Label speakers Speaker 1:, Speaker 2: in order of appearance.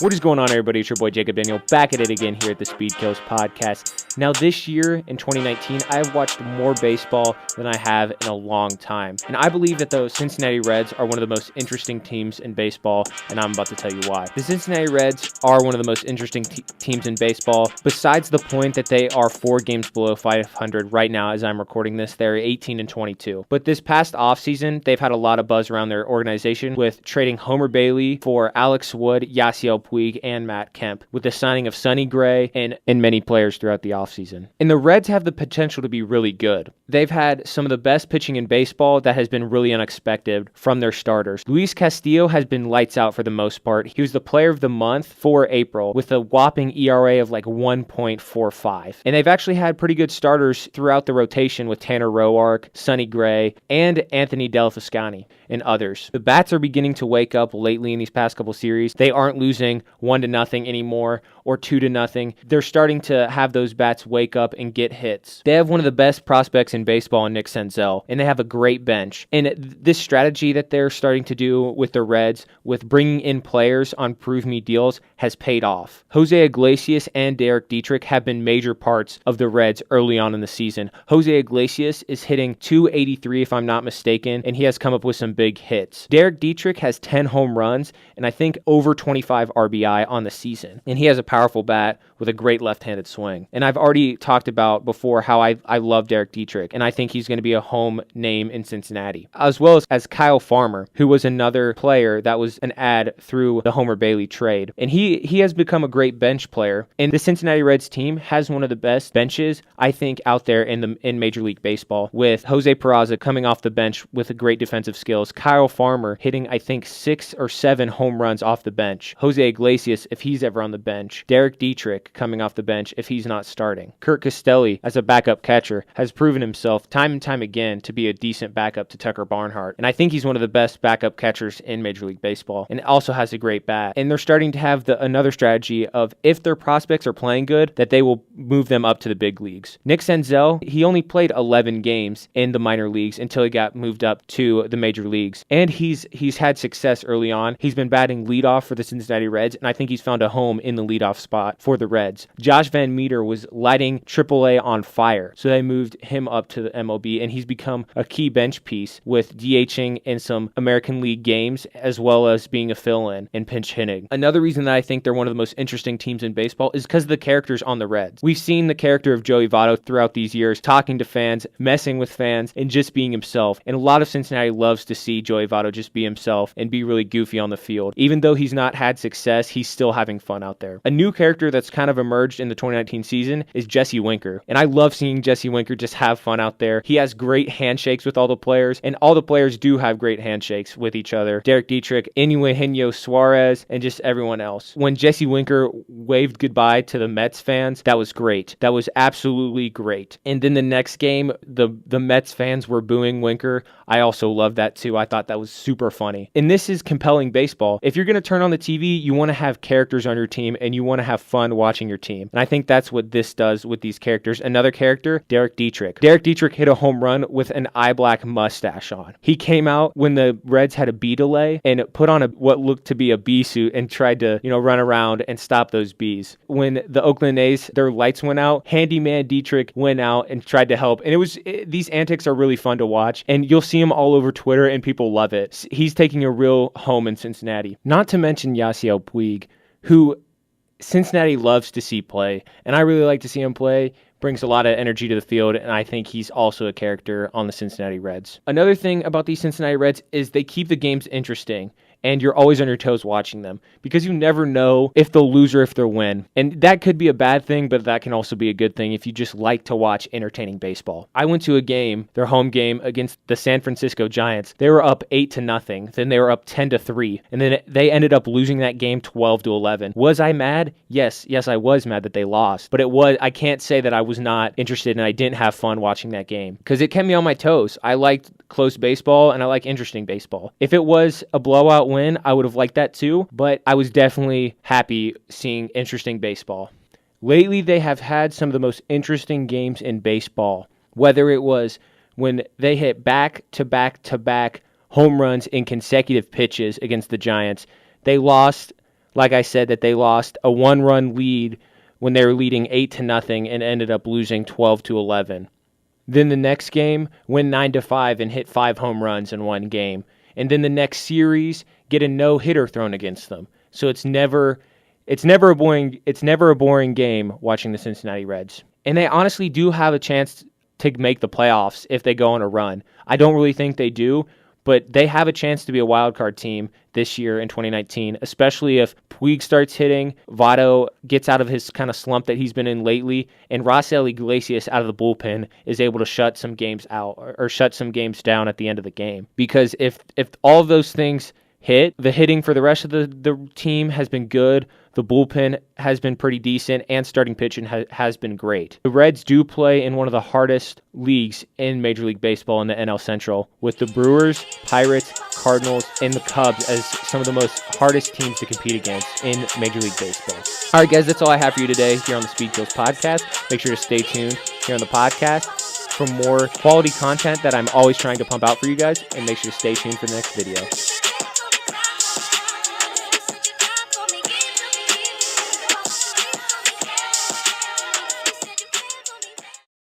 Speaker 1: What is going on, everybody? It's your boy Jacob Daniel, back at it again here at the Speed Kills podcast. Now, this year in 2019, I've watched more baseball than I have in a long time. And I believe that the Cincinnati Reds are one of the most interesting teams in baseball, and I'm about to tell you why. The Cincinnati Reds are one of the most interesting teams in baseball, besides the point that they are 4 games below 500 right now as I'm recording this. They're 18-22. But this past offseason, they've had a lot of buzz around their organization with trading Homer Bailey for Alex Wood, Yasiel Puig, and Matt Kemp, with the signing of Sonny Gray and many players throughout the offseason. And the Reds have the potential to be really good. They've had some of the best pitching in baseball that has been really unexpected from their starters. Luis Castillo has been lights out for the most part. He was the player of the month for April with a whopping ERA of like 1.45. And they've actually had pretty good starters throughout the rotation with Tanner Roark, Sonny Gray, and Anthony Delfiscani and others. The bats are beginning to wake up lately in these past couple series. They aren't losing 1-0 anymore or 2-0. They're starting to have those bats wake up and get hits. They have one of the best prospects in baseball in Nick Senzel, and they have a great bench. And this strategy that they're starting to do with the Reds, with bringing in players on prove me deals, has paid off. Jose Iglesias and Derek Dietrich have been major parts of the Reds early on in the season. Jose Iglesias is hitting .283 if I'm not mistaken, and he has come up with some big hits. Derek Dietrich has 10 home runs and I think over 25 RBI on the season. And he has a powerful bat with a great left-handed swing. And I've already talked about before how I love Derek Dietrich, and I think he's going to be a home name in Cincinnati. As well as Kyle Farmer, who was another player that was an ad through the Homer Bailey trade. And he has become a great bench player. And the Cincinnati Reds team has one of the best benches, I think, out there in Major League Baseball, with Jose Peraza coming off the bench with a great defensive skills. Kyle Farmer hitting, I think, 6 or 7 home runs off the bench. Jose Iglesias, if he's ever on the bench. Derek Dietrich coming off the bench if he's not starting. Kurt Castelli, as a backup catcher, has proven himself time and time again to be a decent backup to Tucker Barnhart. And I think he's one of the best backup catchers in Major League Baseball, and also has a great bat. And they're starting to have another strategy of, if their prospects are playing good, that they will move them up to the big leagues. Nick Senzel, he only played 11 games in the minor leagues until he got moved up to the major leagues. And he's had success early on. He's been batting leadoff for the Cincinnati Reds, and I think he's found a home in the leadoff spot for the Reds. Josh Van Meter was lighting AAA on fire, so they moved him up to the MLB, and he's become a key bench piece with DHing in some American League games, as well as being a fill-in and pinch hitting. Another reason that I think they're one of the most interesting teams in baseball is because of the characters on the Reds. We've seen the character of Joey Votto throughout these years, talking to fans, messing with fans, and just being himself. And a lot of Cincinnati loves to see Joey Votto just be himself and be really goofy on the field. Even though he's not had success, he's still having fun out there. A new character that's kind of emerged in the 2019 season is Jesse Winker. And I love seeing Jesse Winker just have fun out there. He has great handshakes with all the players, and all the players do have great handshakes with each other. Derek Dietrich, Eugenio Suarez, and just everyone else. When Jesse Winker waved goodbye to the Mets fans, that was great. That was absolutely great. And then the next game, the Mets fans were booing Winker. I also loved that too. I thought that was super funny. And this is compelling baseball. If you're going to turn on the TV, you want to have characters on your team, and you want to have fun watching your team. And I think that's what this does with these characters. Another character, Derek Dietrich. Derek Dietrich hit a home run with an eye black mustache on. He came out when the Reds had a bee delay and put on what looked to be a bee suit and tried to, run around and stop those bees. When the Oakland A's, their lights went out, Handyman Dietrich went out and tried to help. And these antics are really fun to watch, and you'll see him all over Twitter, and people love it. He's taking a real home in Cincinnati. Not to mention Yasiel Puig, who Cincinnati loves to see play, and I really like to see him play. Brings a lot of energy to the field, and I think he's also a character on the Cincinnati Reds. Another thing about these Cincinnati Reds is they keep the games interesting, and you're always on your toes watching them, because you never know if they'll lose or if they'll win. And that could be a bad thing, but that can also be a good thing if you just like to watch entertaining baseball. I went to a game, their home game, against the San Francisco Giants. They were up 8-0, then they were up 10-3, and then they ended up losing that game 12-11. Was I mad? Yes, I was mad that they lost, but I can't say that I was not interested and I didn't have fun watching that game, because it kept me on my toes. I liked close baseball, and I like interesting baseball. If it was a blowout win, I would have liked that too, but I was definitely happy seeing interesting baseball. Lately, they have had some of the most interesting games in baseball, whether it was when they hit back-to-back-to-back home runs in consecutive pitches against the Giants. They lost like I said, that they lost a 1-run lead when they were leading 8-0 and ended up losing 12-11. Then the next game, win 9-5 and hit 5 home runs in one game. And then the next series, get a no-hitter thrown against them. So it's never a boring game watching the Cincinnati Reds. And they honestly do have a chance to make the playoffs if they go on a run. I don't really think they do, but they have a chance to be a wild card team this year in 2019, especially if Puig starts hitting, Votto gets out of his kind of slump that he's been in lately, and Raisel Iglesias out of the bullpen is able to shut some games out or shut some games down at the end of the game. Because if all of those things hit, the hitting for the rest of the team has been good. The bullpen has been pretty decent, and starting pitching has been great. The Reds do play in one of the hardest leagues in Major League Baseball in the NL Central, with the Brewers, Pirates, Cardinals, and the Cubs as some of the most hardest teams to compete against in Major League Baseball. All right, guys, that's all I have for you today here on the Speed Kills podcast. Make sure to stay tuned here on the podcast for more quality content that I'm always trying to pump out for you guys, and make sure to stay tuned for the next video.